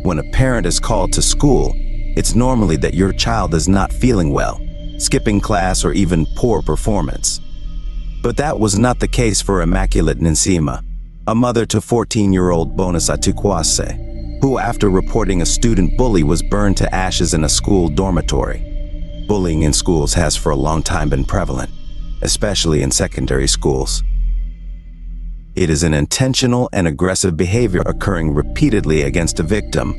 When a parent is called to school, it's normally that your child is not feeling well, skipping class, or even poor performance. But that was not the case for Immaculate Ninsiima, a mother to 14-year-old Bonus Atukwatse, who after reporting a student bully was burned to ashes in a school dormitory. Bullying in schools has for a long time been prevalent, especially in secondary schools. It is an intentional and aggressive behavior occurring repeatedly against a victim,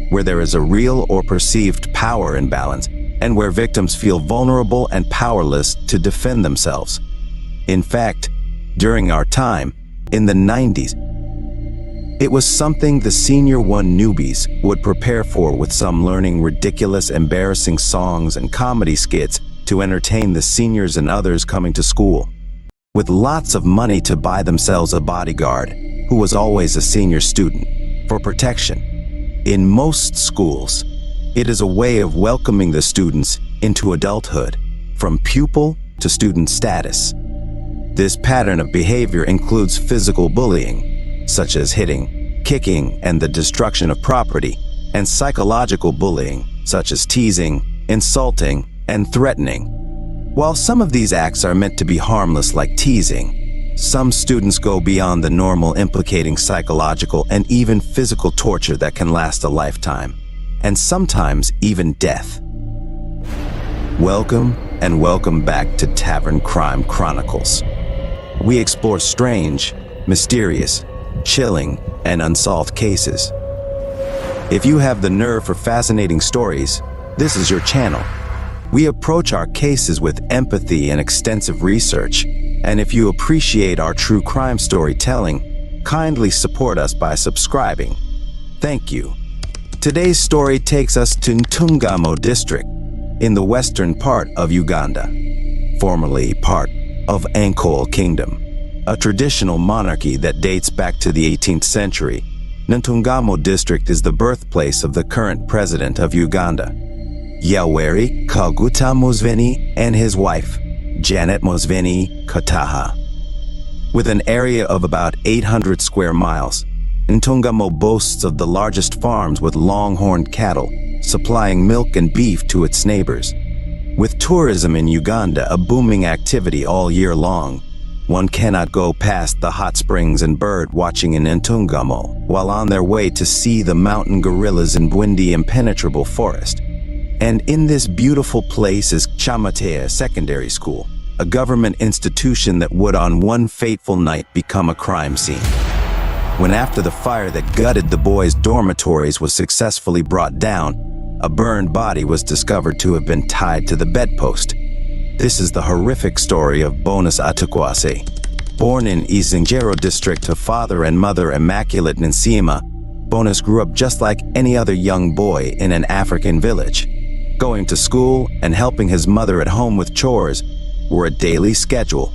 where there is a real or perceived power imbalance, and where victims feel vulnerable and powerless to defend themselves. In fact, during our time, in the 90s, it was something the Senior 1 newbies would prepare for, with some learning ridiculous, embarrassing songs and comedy skits to entertain the seniors and others coming to school. With lots of money to buy themselves a bodyguard, who was always a senior student, for protection. In most schools, it is a way of welcoming the students into adulthood, from pupil to student status. This pattern of behavior includes physical bullying, such as hitting, kicking, and the destruction of property, and psychological bullying, such as teasing, insulting, and threatening. While some of these acts are meant to be harmless, like teasing, some students go beyond the normal, implicating psychological and even physical torture that can last a lifetime, and sometimes even death. Welcome back to Tavern Crime Chronicles. We explore strange, mysterious, chilling, and unsolved cases. If you have the nerve for fascinating stories, this is your channel. We approach our cases with empathy and extensive research, and if you appreciate our true crime storytelling, kindly support us by subscribing. Thank you. Today's story takes us to Ntungamo district in the western part of Uganda, formerly part of Ankole Kingdom, a traditional monarchy that dates back to the 18th century. Ntungamo district is the birthplace of the current president of Uganda, Yoweri Kaguta Museveni, and his wife, Janet Museveni Kataha. With an area of about 800 square miles, Ntungamo boasts of the largest farms with longhorned cattle, supplying milk and beef to its neighbors. With tourism in Uganda a booming activity all year long, one cannot go past the hot springs and bird watching in Ntungamo while on their way to see the mountain gorillas in Bwindi impenetrable forest. And in this beautiful place is Chamatea Secondary School, a government institution that would on one fateful night become a crime scene. When after the fire that gutted the boys' dormitories was successfully brought down, a burned body was discovered to have been tied to the bedpost. This is the horrific story of Bonus Atukwatse. Born in Isingero district to father and mother Immaculate Ninsiima, Bonus grew up just like any other young boy in an African village. Going to school and helping his mother at home with chores were a daily schedule.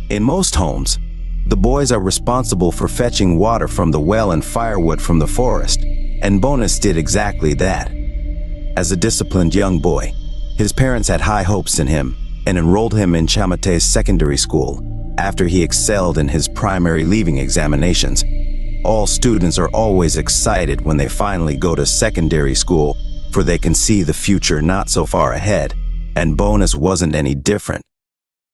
In most homes, the boys are responsible for fetching water from the well and firewood from the forest, and Bonus did exactly that. As a disciplined young boy, his parents had high hopes in him and enrolled him in Chamate's secondary school after he excelled in his primary leaving examinations. All students are always excited when they finally go to secondary school, for they can see the future not so far ahead, and Bonus wasn't any different.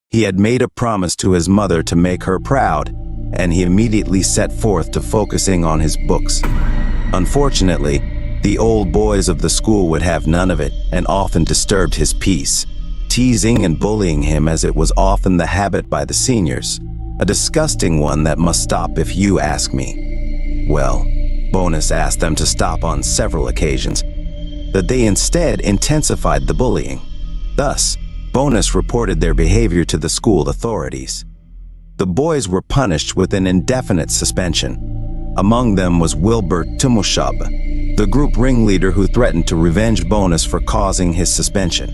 He had made a promise to his mother to make her proud, and he immediately set forth to focusing on his books. Unfortunately, the old boys of the school would have none of it and often disturbed his peace, teasing and bullying him as it was often the habit by the seniors, a disgusting one that must stop if you ask me. Well, Bonus asked them to stop on several occasions, that they instead intensified the bullying. Thus, Bonus reported their behavior to the school authorities. The boys were punished with an indefinite suspension. Among them was Wilber the group ringleader who threatened to revenge Bonus for causing his suspension.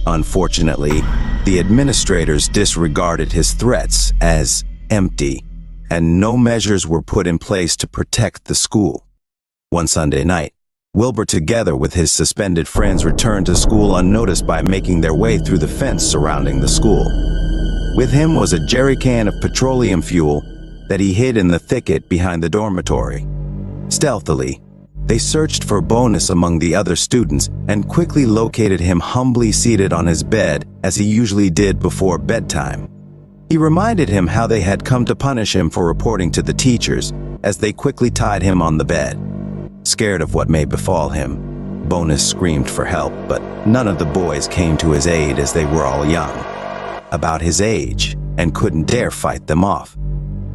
Unfortunately, the administrators disregarded his threats as empty, and no measures were put in place to protect the school. One Sunday night, Wilber, together with his suspended friends, returned to school unnoticed by making their way through the fence surrounding the school. With him was a jerrycan of petroleum fuel that he hid in the thicket behind the dormitory. Stealthily, They searched for Bonus among the other students and quickly located him humbly seated on his bed as he usually did before bedtime. He reminded him how they had come to punish him for reporting to the teachers as they quickly tied him on the bed. Scared of what may befall him, Bonus screamed for help, but none of the boys came to his aid as they were all young, about his age, and couldn't dare fight them off.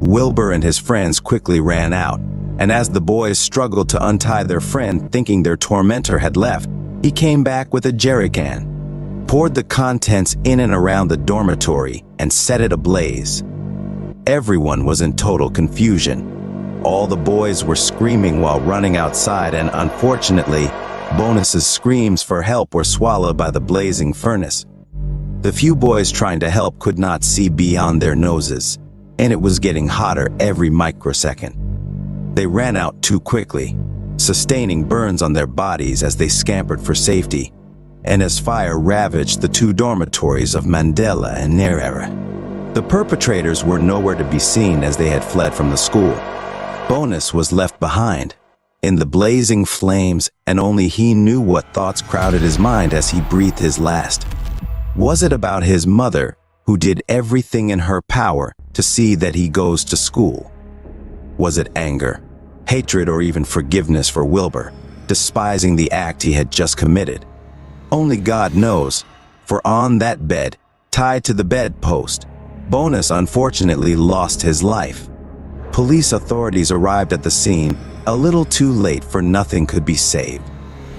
Wilber and his friends quickly ran out, and as the boys struggled to untie their friend thinking their tormentor had left, he came back with a jerrycan, poured the contents in and around the dormitory, and set it ablaze. Everyone was in total confusion. All the boys were screaming while running outside, and unfortunately, Bonus's screams for help were swallowed by the blazing furnace. The few boys trying to help could not see beyond their noses, and it was getting hotter every microsecond. They ran out too quickly, sustaining burns on their bodies as they scampered for safety, and as fire ravaged the two dormitories of Mandela and Nyerere. The perpetrators were nowhere to be seen as they had fled from the school. Bonus was left behind, in the blazing flames, and only he knew what thoughts crowded his mind as he breathed his last. Was it about his mother, who did everything in her power to see that he goes to school? Was it anger, hatred, or even forgiveness for Wilber, despising the act he had just committed? Only God knows, for on that bed, tied to the bedpost, Bonus unfortunately lost his life. Police authorities arrived at the scene a little too late, for nothing could be saved.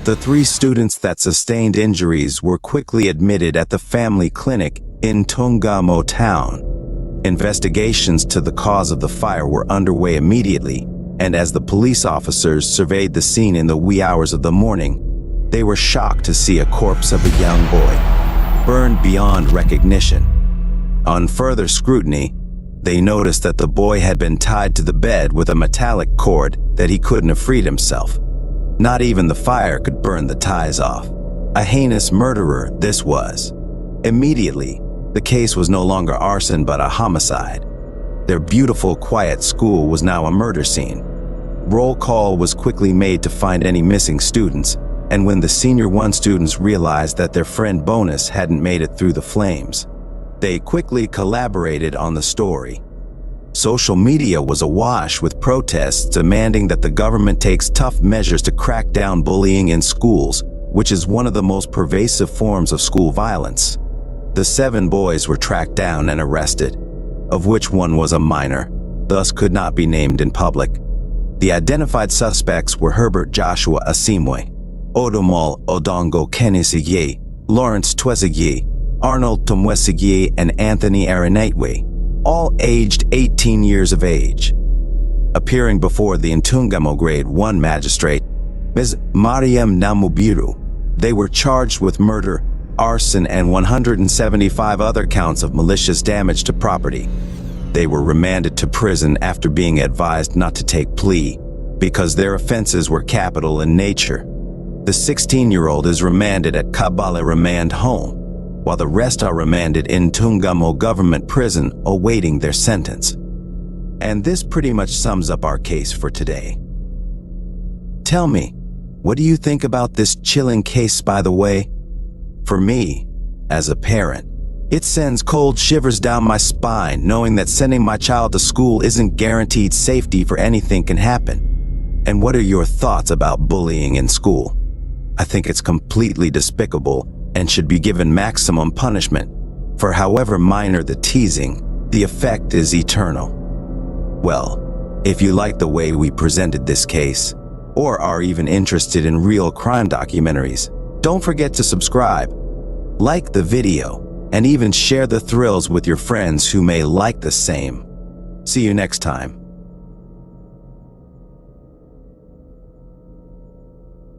The 3 students that sustained injuries were quickly admitted at the family clinic in Tungamo town. Investigations to the cause of the fire were underway immediately, and as the police officers surveyed the scene in the wee hours of the morning, they were shocked to see a corpse of a young boy, burned beyond recognition. On further scrutiny, they noticed that the boy had been tied to the bed with a metallic cord that he couldn't have freed himself. Not even the fire could burn the ties off. A heinous murderer this was. Immediately, the case was no longer arson but a homicide. Their beautiful, quiet school was now a murder scene. Roll call was quickly made to find any missing students, and when the Senior 1 students realized that their friend Bonus hadn't made it through the flames, they quickly collaborated on the story. Social media was awash with protests demanding that the government takes tough measures to crack down bullying in schools, which is one of the most pervasive forms of school violence. The 7 boys were tracked down and arrested, of which one was a minor, thus could not be named in public. The identified suspects were Herbert Joshua Asimwe, Odomal Odongo Kenisige, Lawrence Twesige, Arnold Tumwesige, and Anthony Aranetwe, all aged 18 years of age. Appearing before the Ntungamo Grade 1 magistrate, Ms. Mariam Namubiru, they were charged with murder, arson, and 175 other counts of malicious damage to property. They were remanded to prison after being advised not to take plea, because their offenses were capital in nature. The 16-year-old is remanded at Kabale Remand Home, while the rest are remanded in Tungamo Government Prison awaiting their sentence. And this pretty much sums up our case for today. Tell me, what do you think about this chilling case, by the way? For me, as a parent, it sends cold shivers down my spine knowing that sending my child to school isn't guaranteed safety, for anything can happen. And what are your thoughts about bullying in school? I think it's completely despicable and should be given maximum punishment, for however minor the teasing, the effect is eternal. Well, if you like the way we presented this case, or are even interested in real crime documentaries, don't forget to subscribe, like the video, and even share the thrills with your friends who may like the same. See you next time.